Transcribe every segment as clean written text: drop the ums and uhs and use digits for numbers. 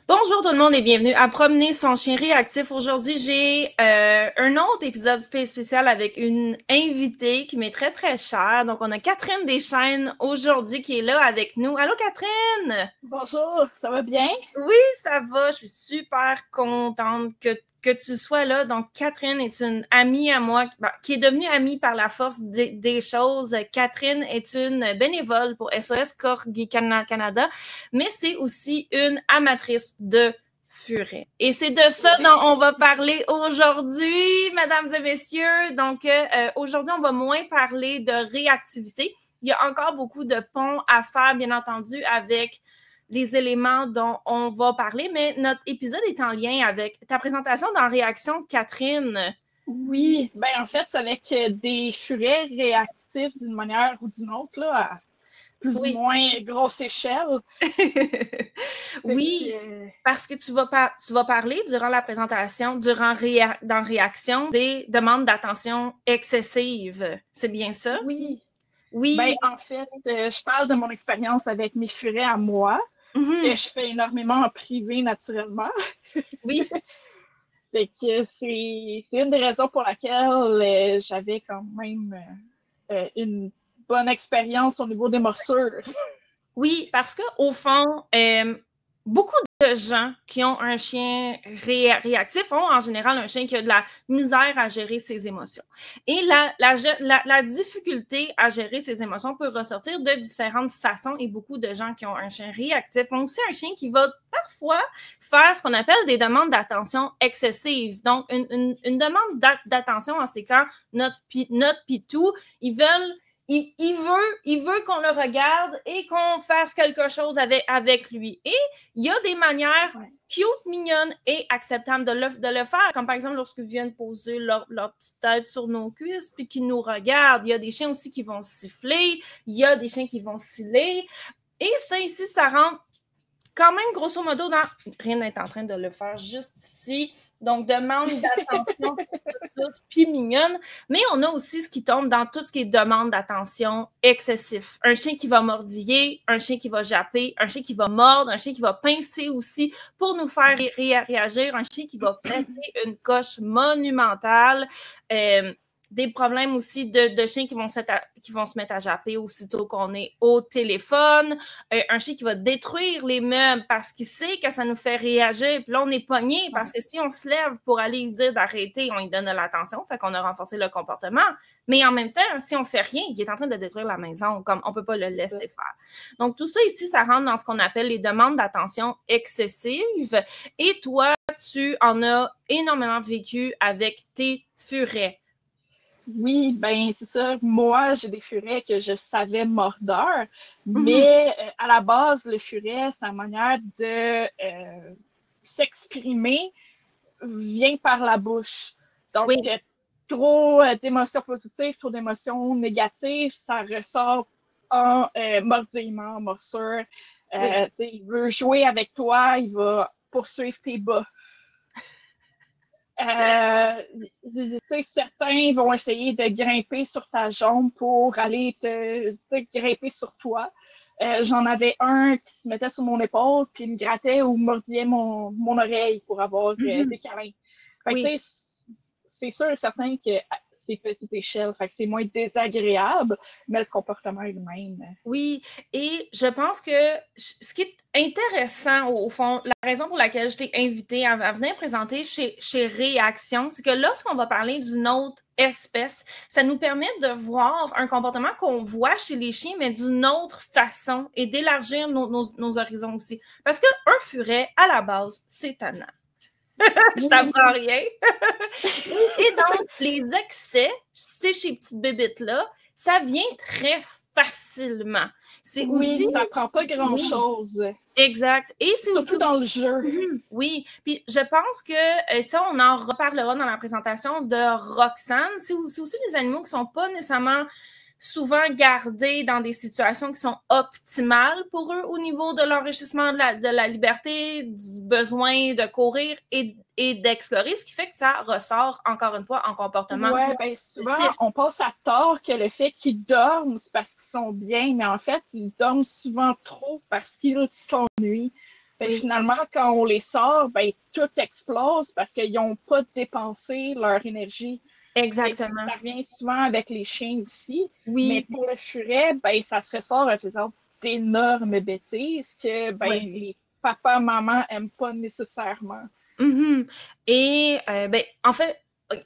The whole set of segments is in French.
Bonjour tout le monde et bienvenue à Promener son chien réactif. Aujourd'hui, j'ai un autre épisode spécial avec une invitée qui m'est très très chère. Donc, on a Catherine Deschênes aujourd'hui qui est là avec nous. Allô Catherine! Bonjour, ça va bien? Oui, ça va. Je suis super contente que tu sois là. Donc, Catherine est une amie à moi qui est devenue amie par la force des choses. Catherine est une bénévole pour SOS Corgi Canada, mais c'est aussi une amatrice de furet. Et c'est de ça dont on va parler aujourd'hui, mesdames et messieurs. Donc, aujourd'hui, on va moins parler de réactivité. Il y a encore beaucoup de ponts à faire, bien entendu, avec les éléments dont on va parler, mais notre épisode est en lien avec ta présentation dans Réaction, Catherine. Oui, ben en fait, c'est avec des furets réactifs d'une manière ou d'une autre, là, à plus ou Oui. moins grosse échelle. Oui, parce que tu vas parler durant la présentation, dans Réaction, des demandes d'attention excessives. C'est bien ça? Oui. Ben Oui. en fait, je parle de mon expérience avec mes furets à moi, ce que je fais énormément en privé naturellement. Oui. Fait que c'est une des raisons pour laquelle j'avais quand même une bonne expérience au niveau des morsures. Oui, parce qu'au fond, beaucoup de gens qui ont un chien réactif ont en général un chien qui a de la misère à gérer ses émotions. Et la difficulté à gérer ses émotions peut ressortir de différentes façons et beaucoup de gens qui ont un chien réactif ont aussi un chien qui va parfois faire ce qu'on appelle des demandes d'attention excessives. Donc, une demande d'attention en ces cas, notre pitou, ils veulent il veut qu'on le regarde et qu'on fasse quelque chose avec lui. Et il y a des manières cute, mignonnes et acceptables de le faire, comme par exemple lorsqu'ils viennent poser leur petite tête sur nos cuisses puis qu'ils nous regardent. Il y a des chiens aussi qui vont siffler, il y a des chiens qui vont sciller. Et ça ici, ça rentre quand même, grosso modo, rien n'est en train de le faire juste ici. Donc, demande d'attention puis mignonne. Mais on a aussi ce qui tombe dans tout ce qui est demande d'attention excessif. Un chien qui va mordiller, un chien qui va japper, un chien qui va mordre, un chien qui va pincer aussi pour nous faire réagir, un chien qui va péter une coche monumentale. Des problèmes aussi de chiens qui vont se mettre à japper aussitôt qu'on est au téléphone. Un chien qui va détruire les meubles parce qu'il sait que ça nous fait réagir. Puis là, on est pogné parce que si on se lève pour aller lui dire d'arrêter, on lui donne de l'attention, fait qu'on a renforcé le comportement. Mais en même temps, si on fait rien, il est en train de détruire la maison, comme on peut pas le laisser faire. Donc, tout ça ici, ça rentre dans ce qu'on appelle les demandes d'attention excessives. Et toi, tu en as énormément vécu avec tes furets. Oui, ben c'est ça. Moi, j'ai des furets que je savais mordeurs, mais à la base, le furet, sa manière de s'exprimer vient par la bouche. Donc, trop d'émotions positives, trop d'émotions négatives, ça ressort en mordillement, en morsure. Il veut jouer avec toi, il va poursuivre tes bas. Certains vont essayer de grimper sur ta jambe pour aller te grimper sur toi. J'en avais un qui se mettait sur mon épaule, puis il me grattait ou mordillait mon oreille pour avoir des câlins. C'est sûr et certain que c'est petite échelle, fait que c'est moins désagréable, mais le comportement est le même. Oui, et je pense que ce qui est intéressant, au fond, la raison pour laquelle je t'ai invitée à venir présenter chez Réaction, c'est que lorsqu'on va parler d'une autre espèce, ça nous permet de voir un comportement qu'on voit chez les chiens, mais d'une autre façon et d'élargir nos horizons aussi. Parce qu'un furet, à la base, c'est tannant. Je t'apprends rien. Et donc, les excès, ces petites bébites-là, ça vient très facilement. C'est aussi... ça prend pas grand-chose. Exact. Et c'est surtout aussi... dans le jeu. Oui. Puis je pense que ça, on en reparlera dans la présentation de Roxane. C'est aussi des animaux qui sont pas nécessairement souvent gardés dans des situations qui sont optimales pour eux au niveau de l'enrichissement de la liberté, du besoin de courir et d'explorer, ce qui fait que ça ressort encore une fois en comportement. Oui, bien souvent, on pense à tort que le fait qu'ils dorment, c'est parce qu'ils sont bien, mais en fait, ils dorment souvent trop parce qu'ils s'ennuient. Ben, finalement, quand on les sort, ben, tout explose parce qu'ils n'ont pas dépensé leur énergie. Exactement. Ça revient souvent avec les chiens aussi. Oui. Mais pour le furet, ben, ça se ressort en faisant d'énormes bêtises que ben, les papas, mamans n'aiment pas nécessairement. Et ben, en fait,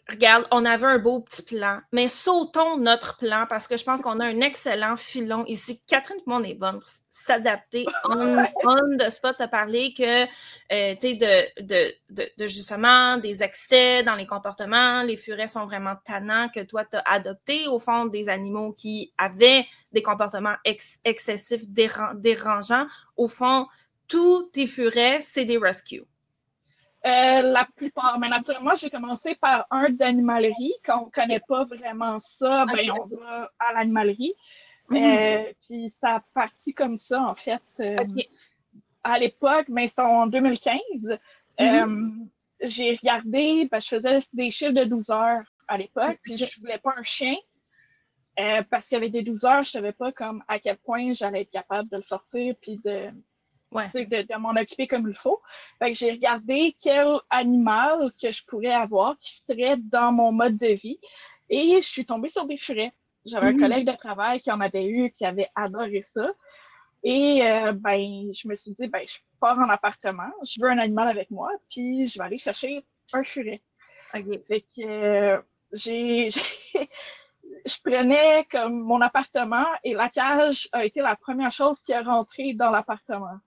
regarde, on avait un beau petit plan, mais sautons notre plan parce que je pense qu'on a un excellent filon ici. Catherine, tout le monde est bonne pour s'adapter on the spot, à parler que, tu sais, de justement des excès dans les comportements, les furets sont vraiment tannants, que toi, tu as adopté au fond des animaux qui avaient des comportements excessifs, dérangeants. Au fond, tous tes furets, c'est des rescues. La plupart. Mais naturellement, j'ai commencé par un d'animalerie. Quand on ne connaît pas vraiment ça, ben, on va à l'animalerie. Puis ça a parti comme ça, en fait. À l'époque, ben, c'est en 2015. J'ai regardé, parce que je faisais des chiffres de 12 heures à l'époque, puis je ne voulais pas un chien. Parce qu'avec des 12 heures, je ne savais pas comme à quel point j'allais être capable de le sortir puis de m'en occuper comme il faut. Fait que j'ai regardé quel animal que je pourrais avoir qui serait dans mon mode de vie. Et je suis tombée sur des furets. J'avais un collègue de travail qui en avait eu, qui avait adoré ça. Et ben, je me suis dit, ben, je pars en appartement, je veux un animal avec moi, puis je vais aller chercher un furet. Fait que je prenais comme mon appartement et la cage a été la première chose qui est rentrée dans l'appartement.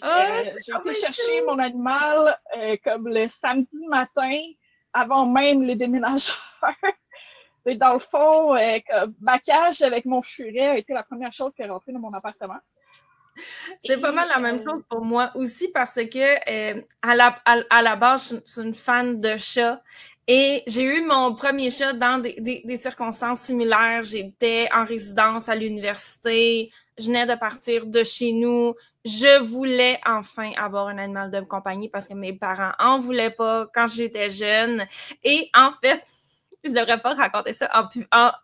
J'ai été chercher mon animal comme le samedi matin avant même les déménageurs. Et dans le fond, ma cage avec mon furet a été la première chose qui est rentrée dans mon appartement. C'est pas mal la même chose pour moi aussi parce que à la base, je suis une fan de chats. Et j'ai eu mon premier chat dans des circonstances similaires. J'étais en résidence à l'université. Je venais de partir de chez nous. Je voulais enfin avoir un animal de compagnie parce que mes parents en voulaient pas quand j'étais jeune. Et en fait, je ne devrais pas raconter ça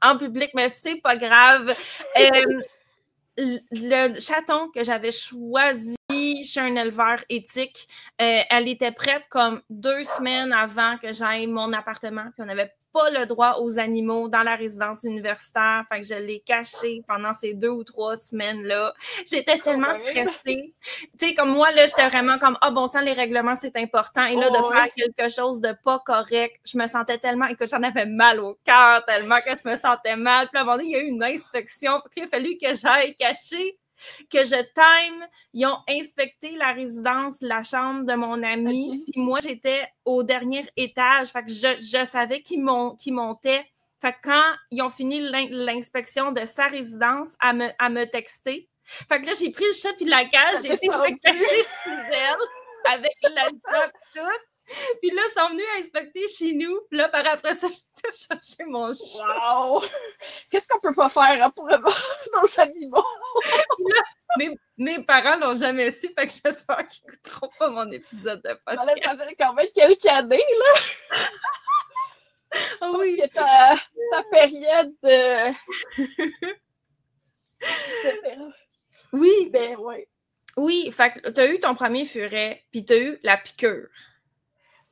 en public, mais c'est pas grave. Le chaton que j'avais choisi chez un éleveur éthique, elle était prête comme 2 semaines avant que j'aille mon appartement, puis on n'avait pas le droit aux animaux dans la résidence universitaire, fait que je l'ai caché pendant ces 2 ou 3 semaines-là. J'étais tellement stressée. Tu sais, comme moi, là, j'étais vraiment comme, bon sang, les règlements, c'est important. Et là, de faire quelque chose de pas correct, je me sentais tellement, écoute, j'en avais mal au cœur, tellement que je me sentais mal. Puis à un moment donné, il y a eu une inspection, puis il a fallu que j'aille cacher, que je time. Ils ont inspecté la résidence, la chambre de mon ami. Puis moi, j'étais au dernier étage. Fait que je savais qu'ils montaient. Fait que quand ils ont fini l'inspection de sa résidence, à me texter. Fait que là, j'ai pris le chat puis la cage. J'ai été cacher chez elle avec l'altitude et tout. Puis là, ils sont venus inspecter chez nous. Puis là, par après ça, j'ai cherché mon chat. Wow! Qu'est-ce qu'on peut pas faire pour avoir nos animaux? Mes parents l'ont jamais su, fait que j'espère qu'ils n'écouteront pas mon épisode de podcast. Ça fait quand même quelques années, là! Oh oui! C'est ta période de... Oui! Ben, ouais. Oui, fait que tu as eu ton premier furet, puis tu as eu la piqûre.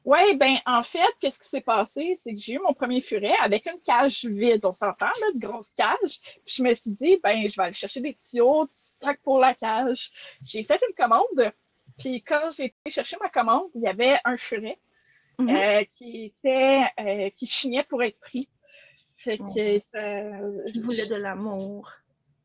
Oui, ben en fait, qu'est-ce qui s'est passé? C'est que j'ai eu mon premier furet avec une cage vide, on s'entend, là, une grosse cage. Puis je me suis dit, ben, je vais aller chercher des tuyaux, du stock pour la cage. J'ai fait une commande. Puis quand j'ai été chercher ma commande, il y avait un furet qui chignait pour être pris. Fait que Je voulais de l'amour.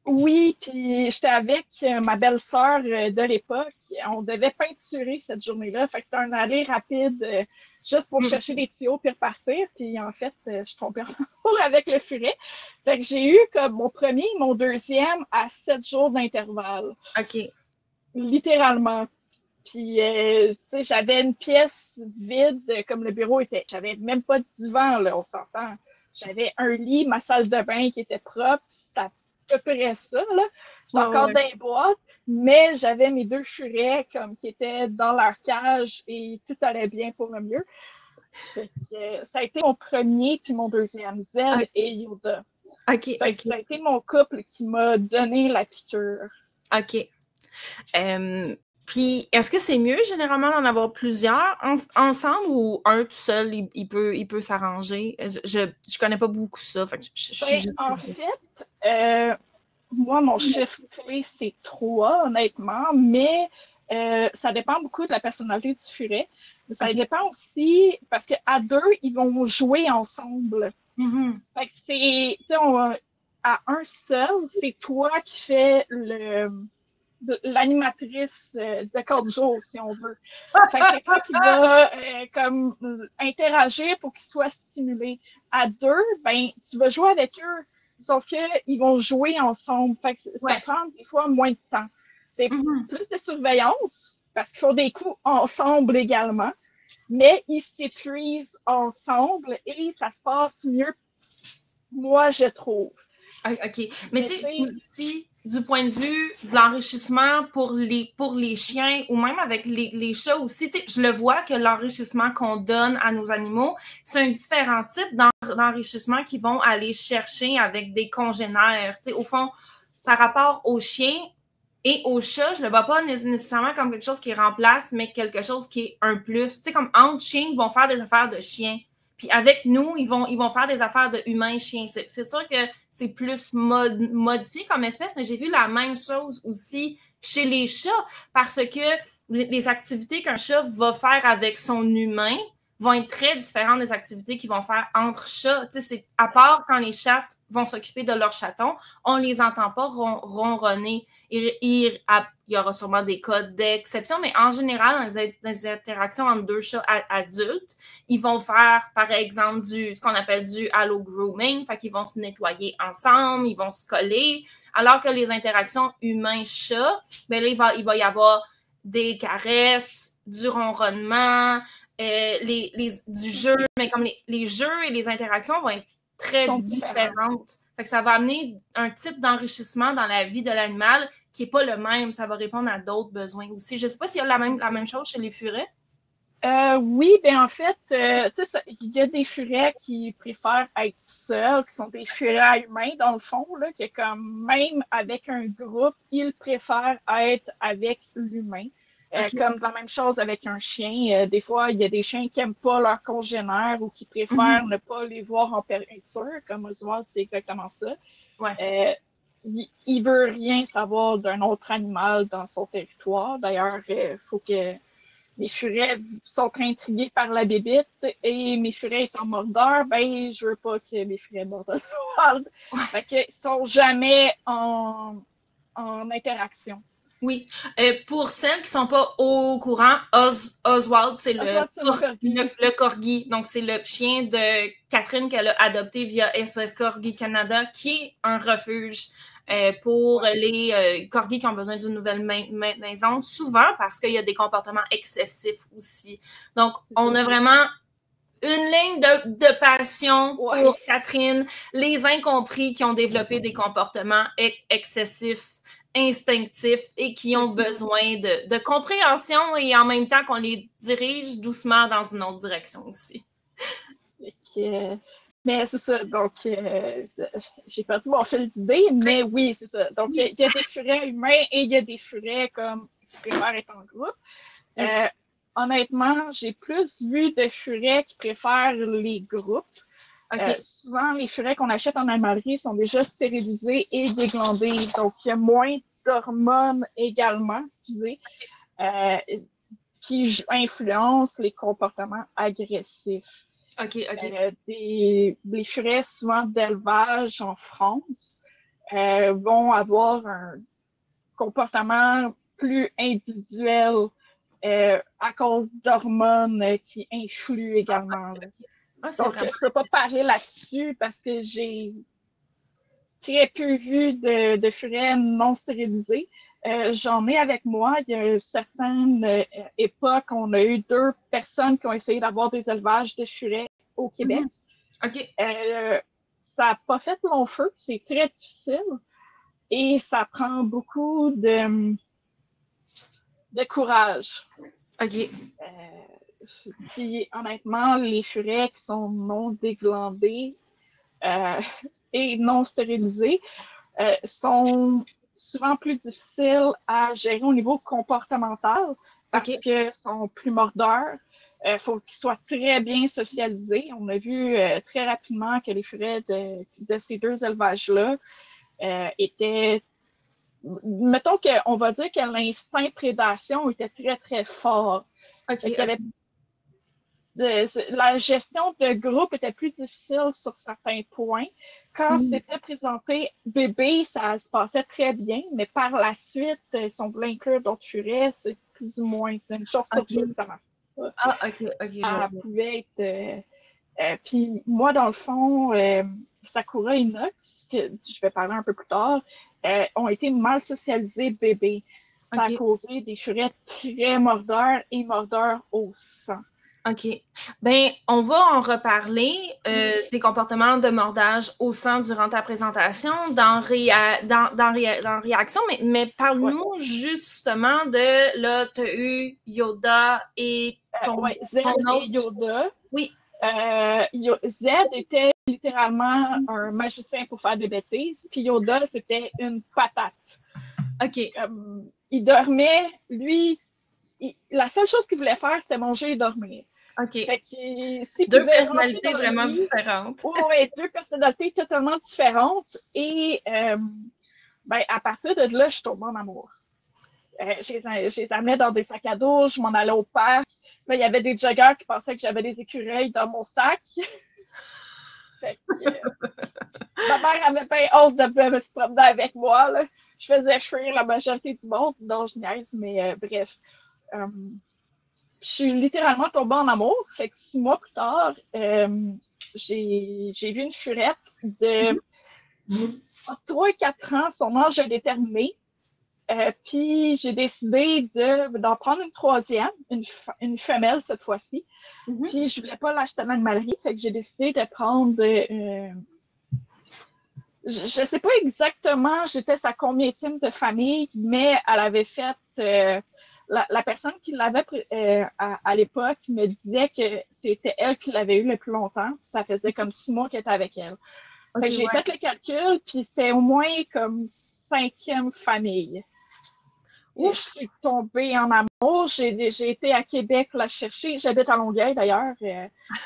Oui, puis j'étais avec ma belle-sœur de l'époque. On devait peinturer cette journée-là. Fait que c'était un aller rapide juste pour chercher des tuyaux puis repartir. Puis en fait, je tombais en amour avec le furet. Fait que j'ai eu comme mon premier et mon deuxième à 7 jours d'intervalle. OK. Littéralement. Puis, tu sais, j'avais une pièce vide comme le bureau était. J'avais même pas de divan, là, on s'entend. J'avais un lit, ma salle de bain qui était propre. C'était à peu près ça, là. J'étais encore dans les boîtes, mais j'avais mes 2 furets comme qui étaient dans leur cage et tout allait bien pour le mieux. Fait que, ça a été mon premier puis mon deuxième, Z et Yoda. OK. Ça a été mon couple qui m'a donné la piqûre. OK. Puis, est-ce que c'est mieux généralement d'en avoir plusieurs ensemble ou un tout seul, il peut s'arranger? Je connais pas beaucoup ça. Fait que En fait, moi, mon chiffre clé, c'est 3, honnêtement, mais ça dépend beaucoup de la personnalité du furet. Ça dépend aussi, parce qu'à 2, ils vont jouer ensemble. Fait que c'est, tu sais, à un seul, c'est toi qui fais l'animatrice de code jour, si on veut. Fait que c'est toi qui va comme interagir pour qu'ils soient stimulés. À 2, ben, tu vas jouer avec eux, sauf qu'ils vont jouer ensemble. Fait que ça prend des fois moins de temps. C'est plus de surveillance, parce qu'ils font des coups ensemble également, mais ils s'épuisent ensemble et ça se passe mieux, moi, je trouve. OK. Mais tu sais, aussi, du point de vue de l'enrichissement pour les chiens ou même avec les chats aussi, je le vois que l'enrichissement qu'on donne à nos animaux, c'est un différent type d'enrichissement qu'ils vont aller chercher avec des congénères. Tu sais, au fond, par rapport aux chiens et aux chats, je le vois pas nécessairement comme quelque chose qui remplace, mais quelque chose qui est un plus. Tu sais, comme entre chiens, ils vont faire des affaires de chiens. Puis avec nous, ils vont faire des affaires de humains-chiens. C'est sûr que c'est plus modifié comme espèce, mais j'ai vu la même chose aussi chez les chats, parce que les activités qu'un chat va faire avec son humain vont être très différentes des activités qu'ils vont faire entre chats. Tu sais, c'est à part quand les chats vont s'occuper de leurs chatons, on les entend pas ronronner. Il y aura sûrement des cas d'exception, mais en général, dans les interactions entre deux chats adultes, ils vont faire, par exemple, ce qu'on appelle du allo grooming, fait qu'ils vont se nettoyer ensemble, ils vont se coller, alors que les interactions humain-chat, ben là, il va y avoir des caresses, du ronronnement, du jeu, mais comme les jeux et les interactions vont être très différentes. Fait que ça va amener un type d'enrichissement dans la vie de l'animal qui n'est pas le même. Ça va répondre à d'autres besoins aussi. Je ne sais pas s'il y a la même chose chez les furets. Oui, ben en fait, il y a des furets qui préfèrent être seuls, qui sont des furets humains, dans le fond, là, que comme même avec un groupe, ils préfèrent être avec l'humain. Comme la même chose avec un chien. Des fois, il y a des chiens qui n'aiment pas leurs congénères ou qui préfèrent ne pas les voir en périculture, comme Oswald, c'est exactement ça. Ouais. Il ne veut rien savoir d'un autre animal dans son territoire. D'ailleurs, il faut que mes furets sont intrigués par la bébite et mes furets étant mordeurs, ben, je veux pas que mes furets mordent Oswald. Fait qu'ils sont jamais en interaction. Oui. Pour celles qui ne sont pas au courant, Oswald, c'est le corgi. Donc, c'est le chien de Catherine qu'elle a adopté via SOS Corgi Canada, qui est un refuge pour les corgis qui ont besoin d'une nouvelle maison, souvent parce qu'il y a des comportements excessifs aussi. Donc, on a vraiment une ligne de passion pour Catherine, les incompris qui ont développé des comportements excessifs, instinctifs et qui ont besoin de compréhension et en même temps qu'on les dirige doucement dans une autre direction aussi. Mais c'est ça, donc j'ai perdu mon fil d'idée, mais oui, c'est ça. Donc, il y a des furets humains et il y a des furets qui préfèrent être en groupe. Honnêtement, j'ai plus vu de furets qui préfèrent les groupes. Souvent, les furets qu'on achète en animalerie sont déjà stérilisés et déglandés. Donc, il y a moins d'hormones également, qui influencent les comportements agressifs. Les furets, souvent d'élevage en France, vont avoir un comportement plus individuel à cause d'hormones qui influent également. Donc, je ne peux pas parler là-dessus parce que j'ai très peu vu de furets non stérilisés. J'en ai avec moi. Il y a une certaine époque, on a eu 2 personnes qui ont essayé d'avoir des élevages de furets au Québec. Ça n'a pas fait long feu. C'est très difficile. Et ça prend beaucoup de courage. Puis, honnêtement, les furets qui sont non déglandés et non stérilisés sont souvent plus difficiles à gérer au niveau comportemental parce qu'ils sont plus mordeurs. Il faut qu'ils soient très bien socialisés. On a vu très rapidement que les furets de ces deux élevages-là étaient... Mettons qu'on va dire que l'instinct prédation était très, très fort. La gestion de groupe était plus difficile sur certains points. Quand c'était présenté bébé, ça se passait très bien, mais par la suite, ils sont voulu inclure d'autres furets, c'est plus ou moins, c'est une chose sur deux, ça marche pas. Ah, ok. Ça pouvait être... puis moi, dans le fond, Sakura et Inox, que je vais parler un peu plus tard, ont été mal socialisés bébés. Ça a causé des furets très mordeurs et mordeurs au sang. OK. Ben, on va en reparler des comportements de mordage au sang durant ta présentation dans Réaction, mais parle-nous justement de, là, tu as eu Yoda et Z et Yoda. Oui. Z était littéralement un magicien pour faire des bêtises, puis Yoda, c'était une patate. OK. Il dormait, lui, la seule chose qu'il voulait faire, c'était manger et dormir. OK. Fait que, deux personnalités vraiment différentes. Oui, deux personnalités totalement différentes. Et à partir de là, je suis tombée en amour. Je les amenais dans des sacs à dos, je m'en allais au parc. Là, il y avait des joggers qui pensaient que j'avais des écureuils dans mon sac. Fait que, ma mère avait pas hâte de se promener avec moi. Là. Je faisais fuir la majorité du monde, dont je niaise, mais bref. Je suis littéralement tombée en amour. Fait que 6 mois plus tard, j'ai vu une furette de 3-4 ans, son âge indéterminé. Puis j'ai décidé d'en prendre une troisième, une femelle cette fois-ci. Puis je voulais pas l'acheter en animalerie, fait que j'ai décidé de prendre... je sais pas exactement j'étais sa combienième de famille, mais elle avait fait... La personne qui l'avait à l'époque me disait que c'était elle qui l'avait eu le plus longtemps. Ça faisait comme 6 mois qu'elle était avec elle. J'ai fait le calcul, puis c'était au moins comme 5e famille. Je suis tombée en amour. J'ai été à Québec la chercher. J'habite à Longueuil d'ailleurs.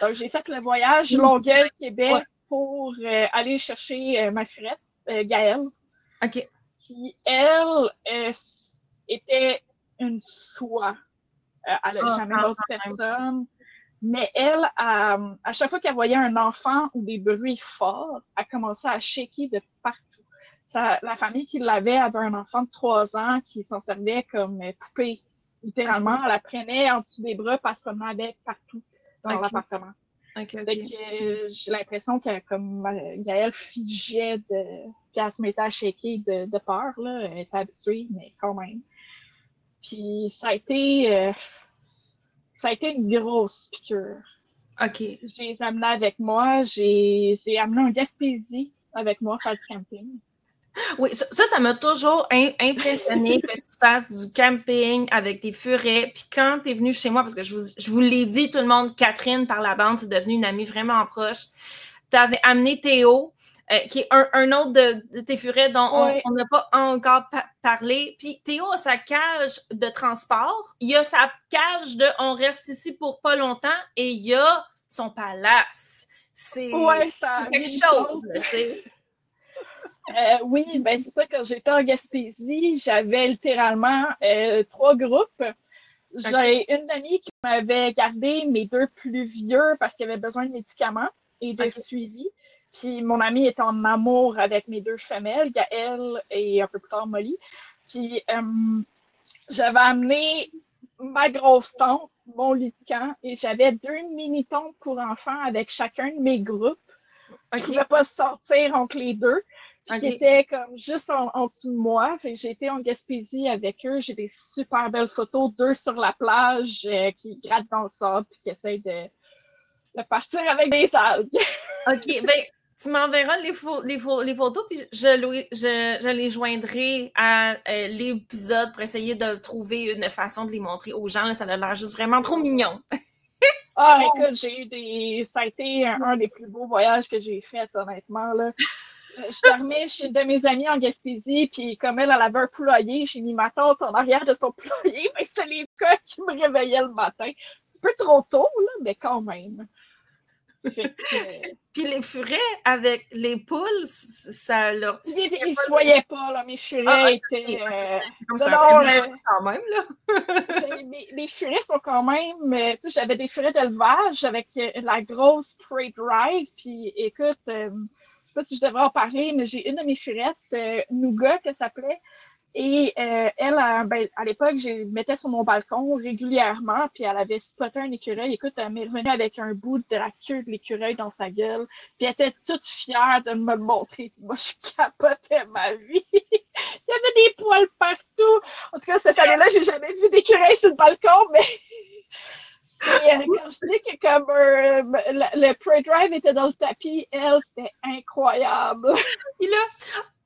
Donc j'ai fait le voyage Longueuil-Québec pour aller chercher ma furette, Gaëlle. OK. Puis elle était une soie. Elle n'a jamais mordu personne. Mais elle, à chaque fois qu'elle voyait un enfant ou des bruits forts, elle commençait à shaker de partout. La famille qui l'avait avait un enfant de 3 ans qui s'en servait comme poupée. Littéralement, elle la prenait en dessous des bras et elle se promenait partout dans l'appartement. J'ai l'impression que comme Gaëlle figeait puis elle se mettait à shaker de peur. Là. Elle était habituée, mais quand même. Puis ça a été une grosse piqûre. OK. Je les amenais avec moi. J'ai amené un Gaspésie avec moi faire du camping. Oui, ça m'a toujours impressionné que tu fasses du camping avec des furets. Puis quand tu es venue chez moi, parce que je vous l'ai dit, tout le monde, Catherine, par la bande, c'est devenue une amie vraiment proche. Tu avais amené Théo, qui est un autre de tes furets dont on n'a pas encore parlé. Puis Théo a sa cage de transport. Il a sa cage de « on reste ici pour pas longtemps » et il a son palace. C'est quelque chose, tu sais. Oui, ben c'est ça, quand j'étais en Gaspésie, j'avais littéralement 3 groupes. J'ai une amie qui m'avait gardé mes 2 plus vieux parce qu'elle avait besoin de médicaments et de suivi. Puis mon amie était en amour avec mes 2 femelles, Gaëlle et un peu plus tard Molly. Puis j'avais amené ma grosse tante, mon lit de camp, et j'avais 2 mini-tentes pour enfants avec chacun de mes groupes. Je ne pouvais pas sortir entre les 2. Qui étaient comme juste en dessous de moi. Fait que j'ai été en Gaspésie avec eux. J'ai des super belles photos d'eux sur la plage qui grattent dans le sable et qui essayent de partir avec des algues. OK, ben tu m'enverras les photos puis je les joindrai à l'épisode pour essayer de trouver une façon de les montrer aux gens. Là, ça a l'air juste vraiment trop mignon. Écoute, ça a été un des plus beaux voyages que j'ai fait, honnêtement. Là. Je dormais chez une de mes amies en Gaspésie, puis comme elle avait un poulailler, j'ai mis ma tante en arrière de son poulailler, mais c'était les coqs qui me réveillaient le matin. C'est un peu trop tôt, là, mais quand même. Fait que, Puis les furets avec les poules, ça leur ils titillait ne pas. se voyaient pas, là, mes furets étaient... c'est comme non, ça, non, quand même, là. les furets sont quand même... tu sais, j'avais des furets d'élevage avec la grosse Prey Drive, puis écoute, je sais pas si je devrais en parler, mais j'ai une de mes furettes, Nougat, qu'elle s'appelait, et elle, ben, à l'époque, je mettais sur mon balcon régulièrement, puis elle avait spoté un écureuil. Écoute, elle m'est revenue avec un bout de la queue de l'écureuil dans sa gueule, puis elle était toute fière de me le montrer. Moi, je capotais ma vie. Il y avait des poils partout. En tout cas, cette année-là, j'ai jamais vu d'écureuil sur le balcon, mais quand je dis que comme le Prey Drive était dans le tapis, elle, c'était incroyable. Et là,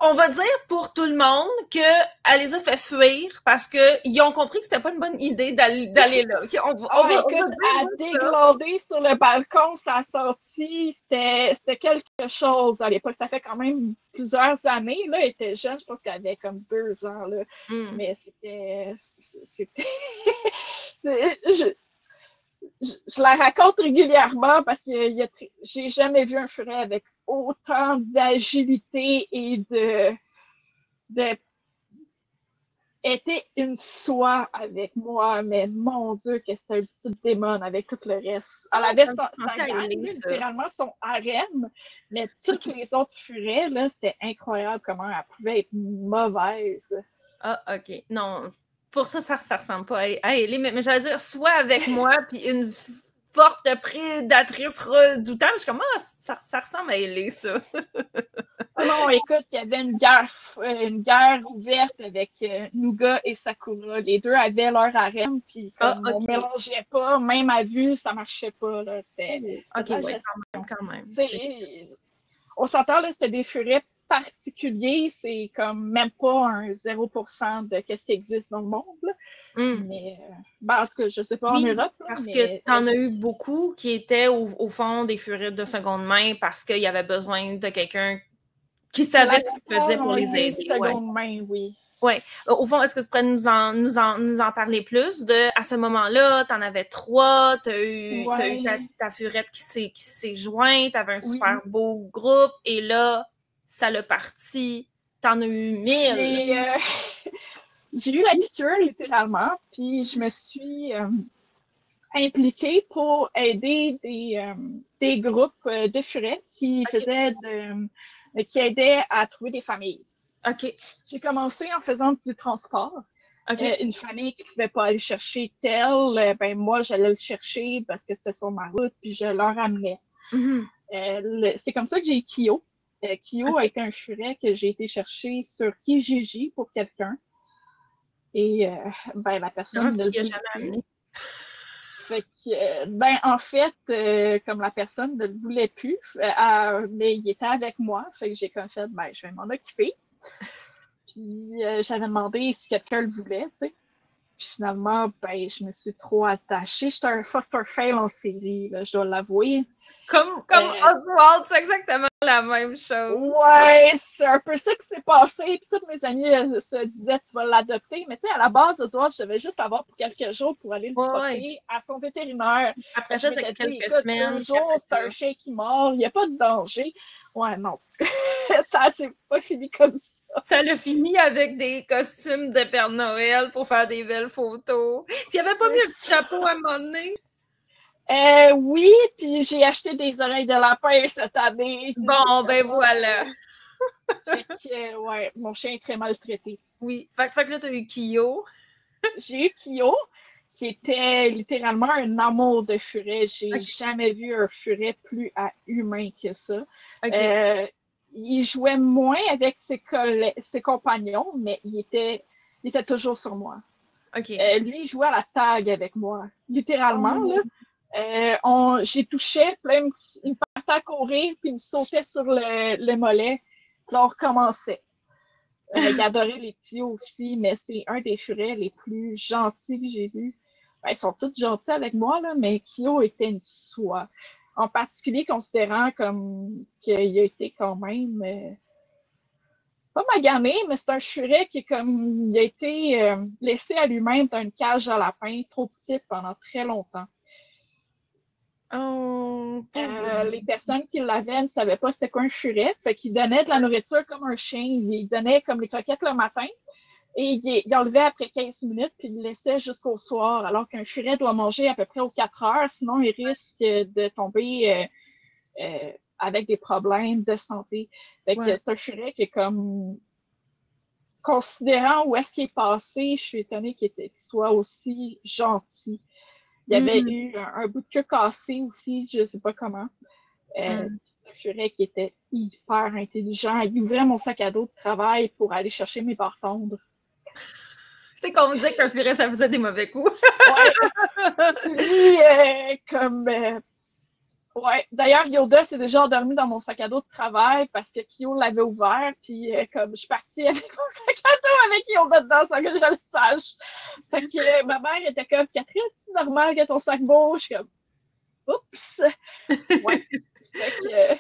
on va dire pour tout le monde qu'elle les a fait fuir parce qu'ils ont compris que c'était pas une bonne idée d'aller là. Okay? Écoute, à déglander sur le balcon, ça a sorti, c'était quelque chose à l'époque. Ça fait quand même plusieurs années. Là, elle était jeune, je pense qu'elle avait comme 2 ans. Là. Mais c'était je la raconte régulièrement parce que j'ai jamais vu un furet avec autant d'agilité et de était une soie avec moi, mais mon Dieu, que c'était un petit démon avec tout le reste. Elle avait sa gang, littéralement son harem, mais toutes les autres furets, là, c'était incroyable comment elle pouvait être mauvaise. Ah, OK. Non, pour ça ressemble pas à Ellie, mais j'allais dire, soit avec moi, puis une forte prédatrice redoutable. Je suis comme, ça ressemble à Ellie, ça. Oh non, écoute, il y avait une guerre ouverte avec Nougat et Sakura. Les deux avaient leur harem, puis comme on mélangeait pas, même à vue, ça marchait pas. Là. C'était quand même. On s'entend, là, c'était des furets particuliers, c'est comme même pas un 0% de ce qui existe dans le monde. Là. Mais, parce que je sais pas en Europe. Là, parce que tu en as eu beaucoup qui étaient au fond des furets de seconde main parce qu'il y avait besoin de quelqu'un qui savait ce qu'il faisait pour les aider. Seconde main, oui. Oui. Au fond, est-ce que tu pourrais nous en parler plus? À ce moment-là, tu en avais 3, tu as eu ta furette qui s'est jointe, tu avais un super beau groupe, et là, ça l'a parti. Tu en as eu 1000. J'ai eu la piqûre, littéralement, puis je me suis impliquée pour aider des groupes de furettes qui qui aidaient à trouver des familles. OK. J'ai commencé en faisant du transport. Une famille qui ne pouvait pas aller chercher tel, ben moi, j'allais le chercher parce que c'était sur ma route, puis je leur amenais. C'est comme ça que j'ai eu Kyo. Kyo a été un furet que j'ai été chercher sur Kijiji pour quelqu'un. Et ben, la personne ne le voulait jamais amené. Fait que, ben, en fait, comme la personne ne le voulait plus, mais il était avec moi, fait que j'ai comme fait, ben, je vais m'en occuper. Puis j'avais demandé si quelqu'un le voulait, tu sais. Puis finalement, ben, je me suis trop attachée. J'étais un foster fail en série, là, je dois l'avouer. Comme Oswald, c'est exactement la même chose. Ouais, c'est un peu ça qui s'est passé. Puis toutes mes amies se disaient, tu vas l'adopter. Mais tu sais, à la base, Oswald, je devais juste l'avoir pour quelques jours pour aller le porter à son vétérinaire. Après ça, c'est quelques semaines. Un jour, c'est un chien qui mord. Il n'y a pas de danger. Ouais, non. Ça s'est pas fini comme ça. Ça l'a fini avec des costumes de Père Noël pour faire des belles photos. Tu n'avais pas mis un petit chapeau à un moment donné? Oui, puis j'ai acheté des oreilles de lapin cette année. Bon, ben voilà. C'est que, ouais, mon chien est très maltraité. Oui. Fait que là, tu as eu Kyo. J'ai eu Kyo, qui était littéralement un amour de furet. J'ai jamais vu un furet plus humain que ça. Il jouait moins avec ses compagnons, mais il était toujours sur moi. Lui, il jouait à la tag avec moi, littéralement. Là. J'ai touché, puis là, il me partait à courir, puis il me sautait sur le mollet, puis là, on recommençait. Il adorait les tuyaux aussi, mais c'est un des furets les plus gentils que j'ai vus. Ben, ils sont tous gentils avec moi, là, mais Kyo était une soie. En particulier, considérant comme qu'il a été quand même pas magané, mais c'est un furet qui est comme, il a été laissé à lui-même dans une cage à lapin trop petite pendant très longtemps. Oh, Les personnes qui l'avaient ne savaient pas c'était quoi un furet, fait qu'ils donnaient de la nourriture comme un chien. Ils donnaient comme les croquettes le matin et ils enlevaient après 15 minutes puis ils le laissaient jusqu'au soir, alors qu'un furet doit manger à peu près aux 4 heures, sinon il risque de tomber avec des problèmes de santé. Fait que c'est un furet qui est comme... Considérant où est-ce qu'il est passé, je suis étonnée qu'il soit aussi gentil. Il y avait eu un bout de queue cassé aussi, je ne sais pas comment. C'est un furet qui était hyper intelligent. Il ouvrait mon sac à dos de travail pour aller chercher mes barres tondres. Tu sais qu'on me disait qu'un furet, ça faisait des mauvais coups. Lui, ouais, d'ailleurs, Yoda s'est déjà endormi dans mon sac à dos de travail parce que Kyo l'avait ouvert, puis comme je suis partie avec mon sac à dos avec Yoda dedans sans que je le sache. Fait que ma mère était comme, Catherine, c'est normal que ton sac bouge. Je suis comme, oups! Ouais. Fait que,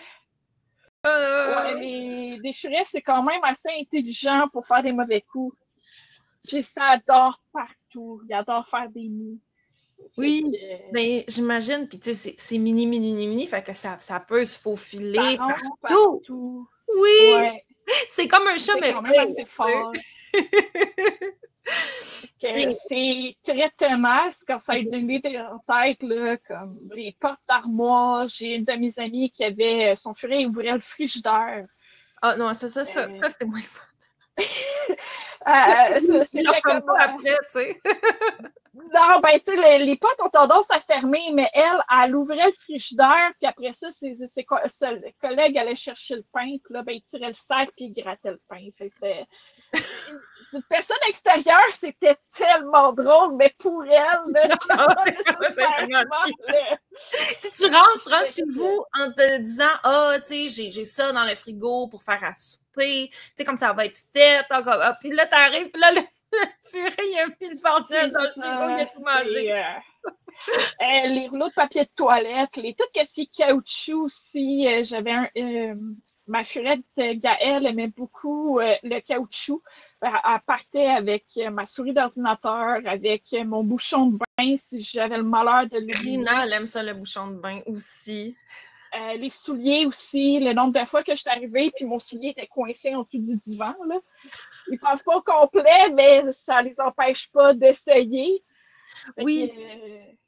ouais, des furets, c'est quand même assez intelligent pour faire des mauvais coups. Puis ça adore partout. Il adore faire des nids. Oui, mais j'imagine, puis tu sais, c'est mini, fait que ça peut se faufiler partout. Oui, ouais. C'est comme un chat, mais quand même assez fort. C'est très tenace quand ça a donné en tête, là, comme les portes d'armoire. J'ai une de mes amies qui avait son furet, il ouvrait le frigidaire. Ah non, ça c'était moins fun. C'était comme après, tu sais. Non, ben, tu sais, les potes ont tendance à fermer, mais elle ouvrait le frigidaire, puis après ça, ses collègues allaient chercher le pain, puis là, ben, ils tiraient le sac, puis ils grattaient le pain. Fait une personne extérieure, c'était tellement drôle, mais pour elle, là, si tu rentres chez vous en te disant, ah, tu sais, j'ai ça dans le frigo pour faire à souper, tu sais, comme ça va être fait, puis là, t'arrives, puis là, le furet, il a mis le bordel dans le frigo, il a tout mangé. Les rouleaux de papier de toilette, tout ce qui est caoutchouc aussi. J'avais ma furette Gaëlle aimait beaucoup le caoutchouc. Elle partait avec ma souris d'ordinateur, avec mon bouchon de bain si j'avais le malheur de l'oublier. Rina, elle aime ça, le bouchon de bain aussi. Les souliers aussi, le nombre de fois que je suis arrivée puis mon soulier était coincé en dessous du divan. Là. Ils ne passent pas au complet, mais ça ne les empêche pas d'essayer. Oui.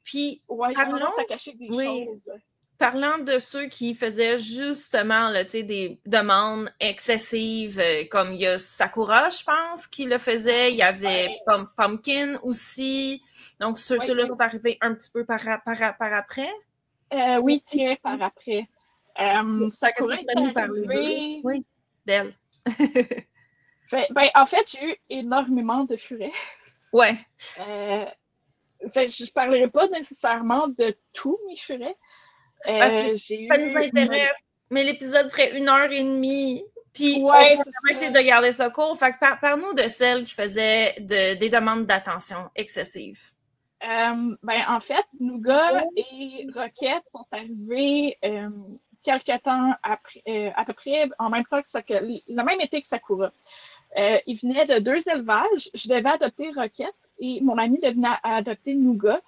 Puis, parlant de ceux qui faisaient justement là, des demandes excessives, comme il y a Sakura, je pense, qui le faisait. Il y avait Pumpkin aussi. Donc, ceux-là sont arrivés un petit peu par après. Oui, très par après. Sakura est arrivée... Oui, d'elle. En fait, j'ai eu énormément de furets. Ouais. Je ne parlerai pas nécessairement de tous mes furets. Ça nous intéresse, mais l'épisode ferait 1h30. Puis, on va essayer de garder ça court. Fait que parle-nous de celles qui faisaient des demandes d'attention excessives. En fait, Nougat et Roquette sont arrivés quelques temps après, à peu près en même temps que le même été que Sakura. Ils venaient de 2 élevages. Je devais adopter Roquette et mon ami devait adopter Nougat.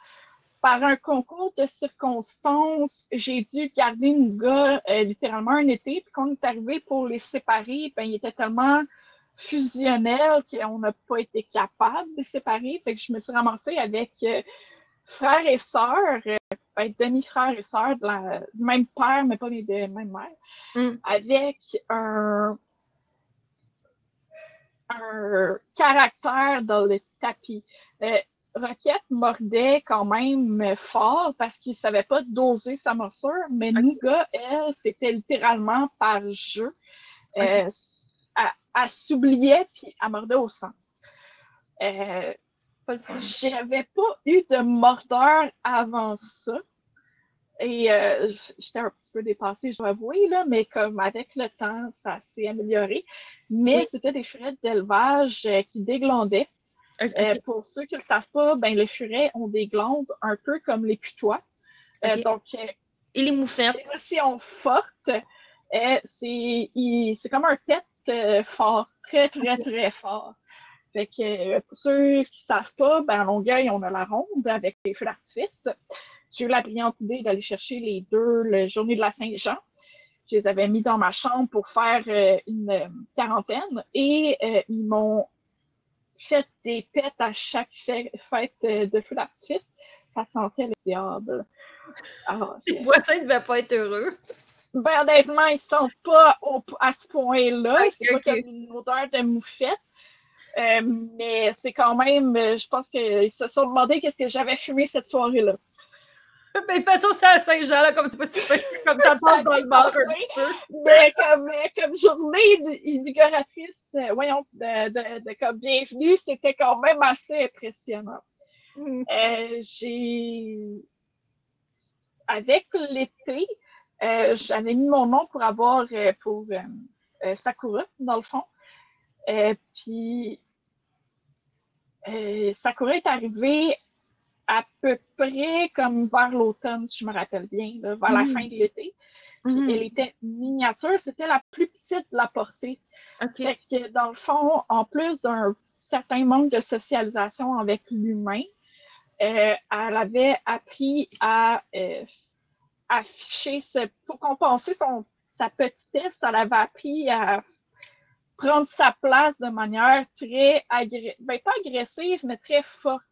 Par un concours de circonstances, j'ai dû garder Nougat littéralement un été. Puis quand on est arrivé pour les séparer, il était tellement fusionnel qu'on n'a pas été capable de les séparer. Fait que je me suis ramassée avec frères et sœurs, demi-frères et sœurs du même père, mais pas de même mère, avec un caractère dans le tapis. Roquette mordait quand même fort parce qu'il ne savait pas doser sa morsure, mais Nougat, elle, c'était littéralement par jeu. Elle s'oubliait puis elle mordait au sang. J'avais pas eu de mordeur avant ça. Et j'étais un petit peu dépassée, je dois avouer, là, mais comme avec le temps, ça s'est amélioré. Mais c'était des furets d'élevage qui déglandaient. Pour ceux qui ne le savent pas, les furets ont des glandes un peu comme les putois. Donc, et les moufettes. C'est une notion forte. C'est comme un pet fort, très, très, très fort. Fait que pour ceux qui ne savent pas, ben, à Longueuil, on a la ronde avec les feux d'artifice. J'ai eu la brillante idée d'aller chercher les deux la journée de la Saint-Jean. Je les avais mis dans ma chambre pour faire une quarantaine et ils m'ont fait des pets à chaque fête de feux d'artifice. Ça sentait le diable. Alors, les voisins ne devaient pas être heureux. Ben, honnêtement, ils ne sentent pas à ce point-là. Okay, c'est pas comme une odeur de moufette. Mais c'est quand même, je pense qu'ils se sont demandé qu'est-ce que j'avais fumé cette soirée-là. Mais de toute façon, c'est à Saint-Jean, là, comme c'est pas si comme ça passe dans le bar un petit peu. Mais comme journée invigoratrice, voyons, de comme bienvenue, c'était quand même assez impressionnant. Avec l'été, j'avais mis mon nom pour avoir pour Sakura, dans le fond. Puis Sakura est arrivée à peu près comme vers l'automne, si je me rappelle bien, là, vers la fin de l'été. Puis elle était miniature, c'était la plus petite de la portée. Fait que dans le fond, en plus d'un certain manque de socialisation avec l'humain, elle avait appris à afficher, pour compenser sa petitesse, elle avait appris à prendre sa place de manière très, pas agressive, mais très forte.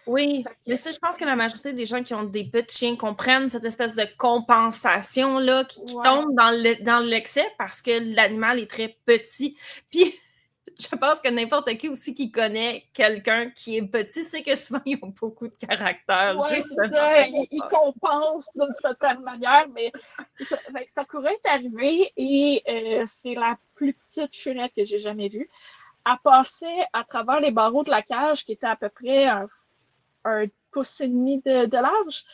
Oui, mais ça, je pense que la majorité des gens qui ont des petits chiens comprennent cette espèce de compensation-là qui tombe dans l'excès parce que l'animal est très petit. Puis, je pense que n'importe qui aussi qui connaît quelqu'un qui est petit sait que souvent, ils ont beaucoup de caractère. Oui, c'est ça. Ils compensent d'une certaine manière, mais Sakura est arrivée et c'est la plus petite furette que j'ai jamais vue. Elle passait à travers les barreaux de la cage qui était à peu près un pouce et demi de large.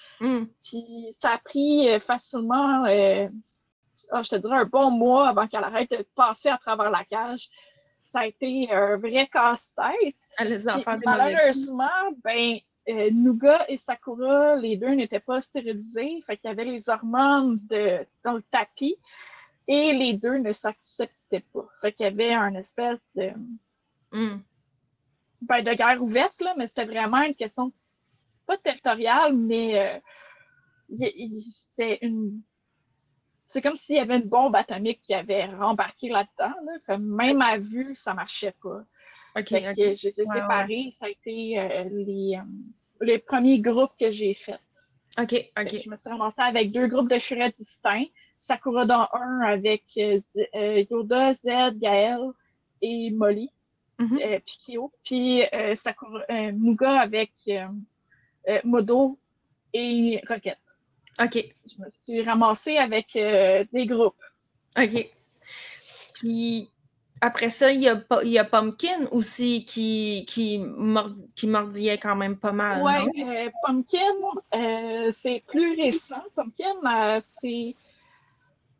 Puis ça a pris facilement, je te dirais, un bon mois avant qu'elle arrête de passer à travers la cage. Ça a été un vrai casse-tête. Malheureusement, Nougat et Sakura, les deux n'étaient pas stérilisés. Fait qu'il y avait les hormones dans le tapis et les deux ne s'acceptaient pas. Fait qu'il y avait une espèce de guerre ouverte, là, mais c'était vraiment une question pas territoriale, mais c'est comme s'il y avait une bombe atomique qui avait rembarqué là-dedans. Là, comme même à vue, ça marchait pas. Je les ai séparés. Ça a été les premiers groupes que j'ai faits. Je me suis ramassée avec 2 groupes de furettes distincts. Sakura dans un avec Yoda, Zed, Gaël et Molly. Puis Kyo. Puis Nougat avec Modo et Rocket. Je me suis ramassée avec des groupes. Puis après ça, il y a Pumpkin aussi qui mordillait quand même pas mal. Oui, Pumpkin, c'est plus récent. Pumpkin,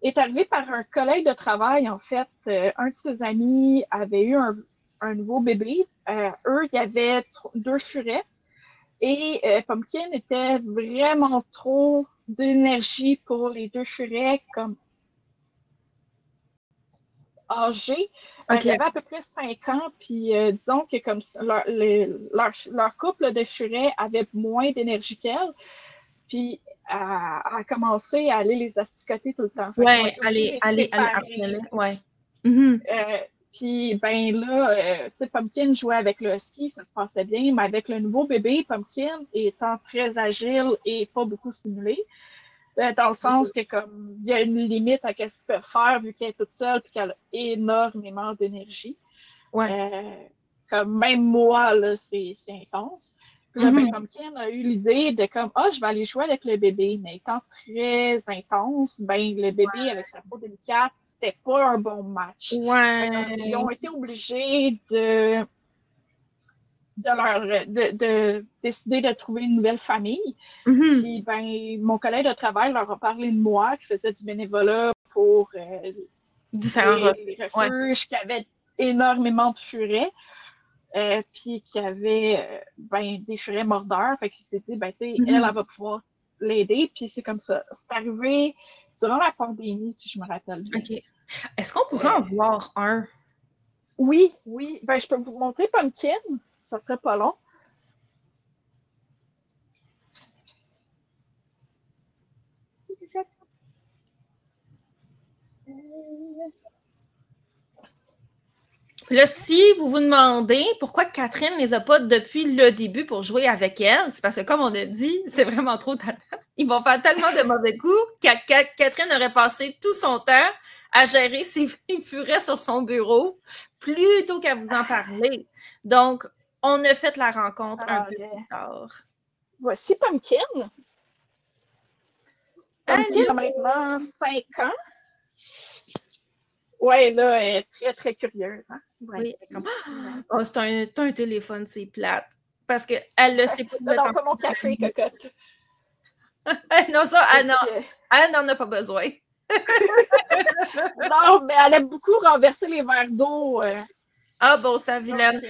est arrivé par un collègue de travail, en fait. Un de ses amis avait eu un nouveau bébé. Eux, il y avait 2 furets. Et Pumpkin était vraiment trop d'énergie pour les 2 furets comme âgés. Il y avait à peu près 5 ans, puis disons que comme leur couple de furets avait moins d'énergie qu'elle, puis a commencé à aller les asticoter tout le temps. Oui, aller harceler, ouais. Puis, là, tu sais, Pumpkin jouait avec le husky, ça se passait bien, mais avec le nouveau bébé, Pumpkin étant très agile et pas beaucoup stimulé, dans le sens que, comme, il y a une limite à ce qu'elle peut faire vu qu'elle est toute seule et qu'elle a énormément d'énergie. Comme même moi, là, c'est intense. Puis là, Pumpkin a eu l'idée de comme, je vais aller jouer avec le bébé. Mais étant très intense, le bébé avec sa peau délicate, c'était pas un bon match. Ils ont été obligés de décider de trouver une nouvelle famille. Puis, mon collègue de travail leur a parlé de moi, qui faisait du bénévolat pour différents les refuges, qui avait énormément de furets. Puis qui avait des furets mordeurs. Fait qu'il s'est dit, elle va pouvoir l'aider. Puis c'est comme ça. C'est arrivé durant la pandémie, si je me rappelle bien. Est-ce qu'on pourrait en voir un? Oui, oui. Ben, je peux vous montrer Pumpkin. Ça serait pas long. Puis là, si vous vous demandez pourquoi Catherine ne les a pas depuis le début pour jouer avec elle, c'est parce que, comme on a dit, c'est vraiment trop tannant. Ils vont faire tellement de mauvais coups que Catherine aurait passé tout son temps à gérer ses furets sur son bureau plutôt qu'à vous en parler. Donc, on a fait la rencontre un peu plus tard. Voici Pumpkin. Pumpkin a maintenant 5 ans. Ouais, là, elle est très, très curieuse. Hein? Oui, comme oh, c'est un téléphone, c'est plate. Parce qu'elle ne sait pas. Dans pas mon café, cocotte. Non, ça, elle n'en a pas besoin. Non, mais elle aime beaucoup renverser les verres d'eau. Ah bon, ça, vilaine.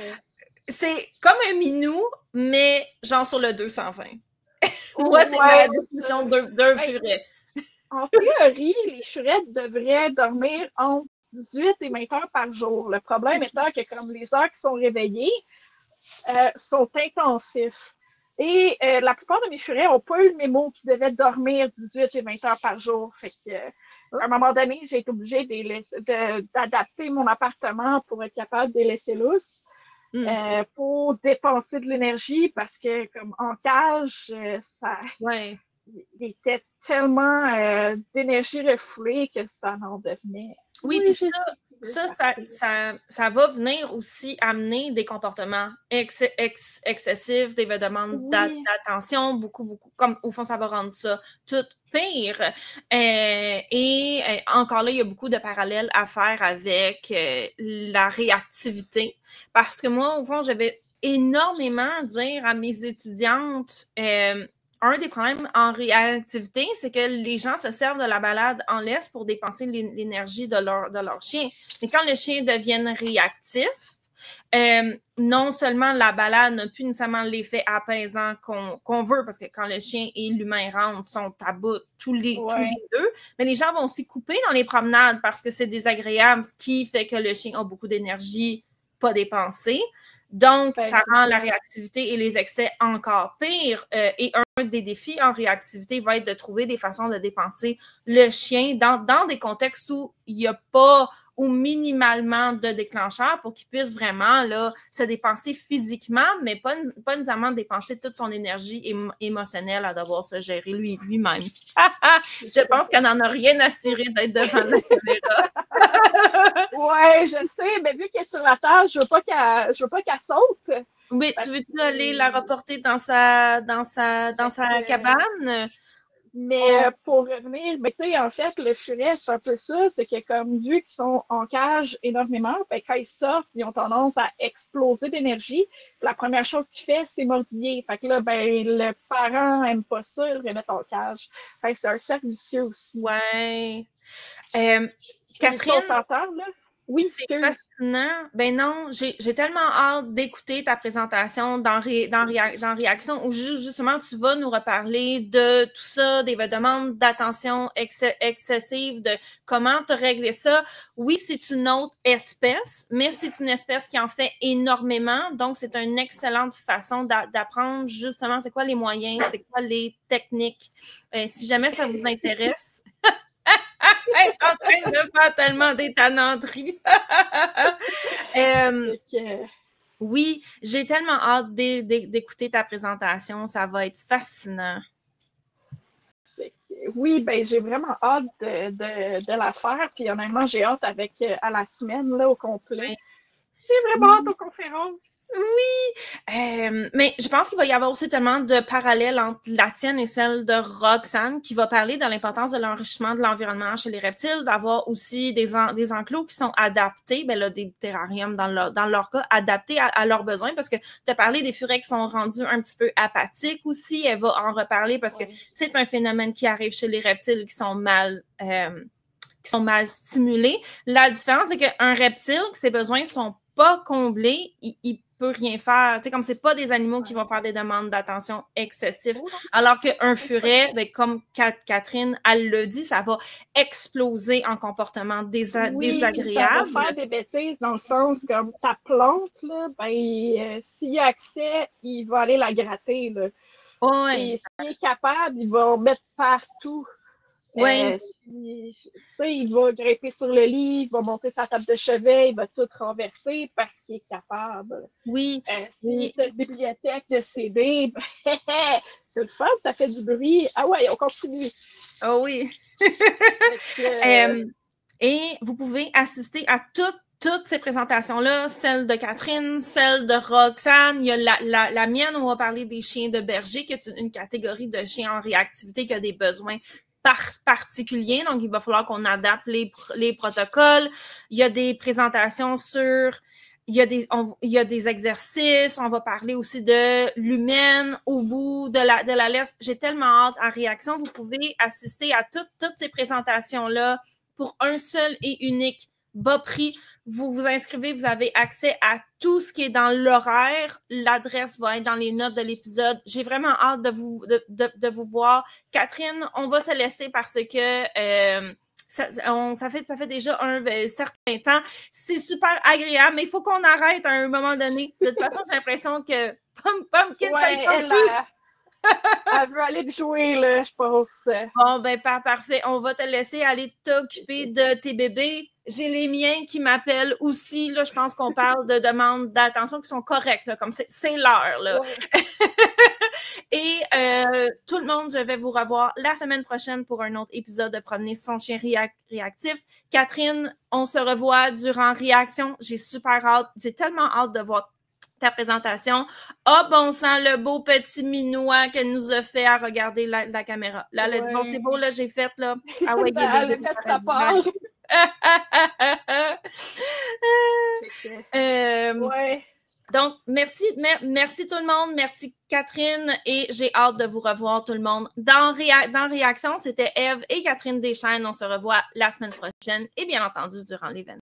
C'est comme un minou, mais genre sur le 220. Moi, c'est la définition d'un furet. En théorie, les furettes devraient dormir entre 18 et 20 heures par jour. Le problème étant que comme les heures qui sont réveillées sont intensifs. Et la plupart de mes furets n'ont pas eu le mémo qu'ils devaient dormir 18 et 20 heures par jour. Fait que, à un moment donné, j'ai été obligée d'adapter mon appartement pour être capable de les laisser lousses. Pour dépenser de l'énergie parce que comme en cage, il était tellement d'énergie refoulée que ça en devenait. Oui, puis ça va venir aussi amener des comportements excessifs, des demandes d'attention, beaucoup, comme au fond, ça va rendre ça tout pire. Et encore là, il y a beaucoup de parallèles à faire avec la réactivité, parce que moi, au fond, je vais énormément dire à mes étudiantes un des problèmes en réactivité, c'est que les gens se servent de la balade en laisse pour dépenser l'énergie de leur chien. Mais quand le chien devient réactif, non seulement la balade n'a plus nécessairement l'effet apaisant qu'on veut, parce que quand le chien et l'humain rentrent, sont à bout tous les deux, mais les gens vont aussi couper dans les promenades parce que c'est désagréable, ce qui fait que le chien a beaucoup d'énergie pas dépensée. Donc, ça rend la réactivité et les excès encore pires. Et un des défis en réactivité va être de trouver des façons de dépenser le chien dans des contextes où il n'y a pas ou minimalement de déclencheur pour qu'il puisse vraiment là, se dépenser physiquement, mais pas nécessairement dépenser toute son énergie émotionnelle à devoir se gérer lui-même. Je pense qu'elle n'en a rien à cirer d'être devant la caméra. Ouais, je sais, mais vu qu'elle est sur la table, je veux pas qu'elle saute. Mais tu veux-tu aller la reporter dans sa cabane? Mais pour revenir, ben, tu sais, en fait, le furet, c'est un peu ça, c'est que comme vu qu'ils sont en cage énormément, ben, quand ils sortent, ils ont tendance à exploser d'énergie. La première chose qu'il fait, c'est mordiller. Fait que là, ben, le parent aime pas ça, il le remet en cage. Fait que c'est un cercle vicieux aussi. Ouais. Catherine, là? Oui, c'est fascinant. Ben non, j'ai tellement hâte d'écouter ta présentation dans Réaction où justement tu vas nous reparler de tout ça, des demandes d'attention excessive, de comment te régler ça. Oui, c'est une autre espèce, mais c'est une espèce qui en fait énormément. Donc, c'est une excellente façon d'apprendre justement c'est quoi les moyens, c'est quoi les techniques. Si jamais ça vous intéresse, en train de faire tellement des tannanteries. Oui, j'ai tellement hâte d'écouter ta présentation. Ça va être fascinant. Oui, ben j'ai vraiment hâte de la faire. Puis honnêtement, j'ai hâte à la semaine là, au complet. Oui. J'ai vraiment hâte aux conférences. Oui, mais je pense qu'il va y avoir aussi tellement de parallèles entre la tienne et celle de Roxane qui va parler de l'importance de l'enrichissement de l'environnement chez les reptiles, d'avoir aussi des enclos qui sont adaptés, ben là, des terrariums dans leur cas, adaptés à leurs besoins, parce que tu as parlé des furets qui sont rendus un petit peu apathiques aussi, elle va en reparler parce que c'est un phénomène qui arrive chez les reptiles qui sont mal stimulés. La différence, c'est qu'un reptile, ses besoins sont pas comblés, il peut rien faire. Tu sais, comme c'est pas des animaux qui vont faire des demandes d'attention excessives. Alors qu'un furet, ben, comme Catherine, elle le dit, ça va exploser en comportement désagréable. Ça va faire des bêtises dans le sens comme ta plante, là, ben, s'il y a accès, il va aller la gratter, là. Et s'il est capable, il va en mettre partout. Oui. Il va grimper sur le lit, il va monter sa table de chevet, il va tout renverser parce qu'il est capable. Oui. Si tu as une bibliothèque de CD, c'est le fun, ça fait du bruit. Ah ouais, on continue. Oh oui. Et vous pouvez assister à toutes ces présentations-là, celle de Catherine, celle de Roxane, il y a la mienne où on va parler des chiens de berger, qui est une catégorie de chiens en réactivité qui a des besoins particuliers, donc il va falloir qu'on adapte les protocoles. Il y a des présentations il y a des exercices, on va parler aussi de l'humaine au bout de la leste. J'ai tellement hâte à réaction. Vous pouvez assister à toutes ces présentations-là pour un seul et unique bas prix. Vous vous inscrivez, vous avez accès à tout ce qui est dans l'horaire. L'adresse va être dans les notes de l'épisode. J'ai vraiment hâte de vous voir. Catherine, on va se laisser parce que ça fait déjà un certain temps. C'est super agréable, mais il faut qu'on arrête à un moment donné. De toute façon, j'ai l'impression que Pumpkin, ça y tente plus. Elle veut aller jouer, là, je pense. Bon, ben, parfait. On va te laisser aller t'occuper de tes bébés. J'ai les miens qui m'appellent aussi. Là, je pense qu'on parle de demandes d'attention qui sont correctes, là, comme c'est l'heure. Là. Ouais. Et tout le monde, je vais vous revoir la semaine prochaine pour un autre épisode de Promener son chien réactif. Catherine, on se revoit durant Réaction. J'ai super hâte. J'ai tellement hâte de voir ta présentation. Ah, bon sang, le beau petit minois qu'elle nous a fait à regarder la caméra. Là, elle a dit, bon, c'est beau, là, j'ai fait, là. Ah ouais, elle a fait sa part. Ouais. Donc, merci tout le monde. Merci Catherine. Et j'ai hâte de vous revoir tout le monde. Dans Réaction, c'était Eve et Catherine Deschaines. On se revoit la semaine prochaine et bien entendu durant l'événement.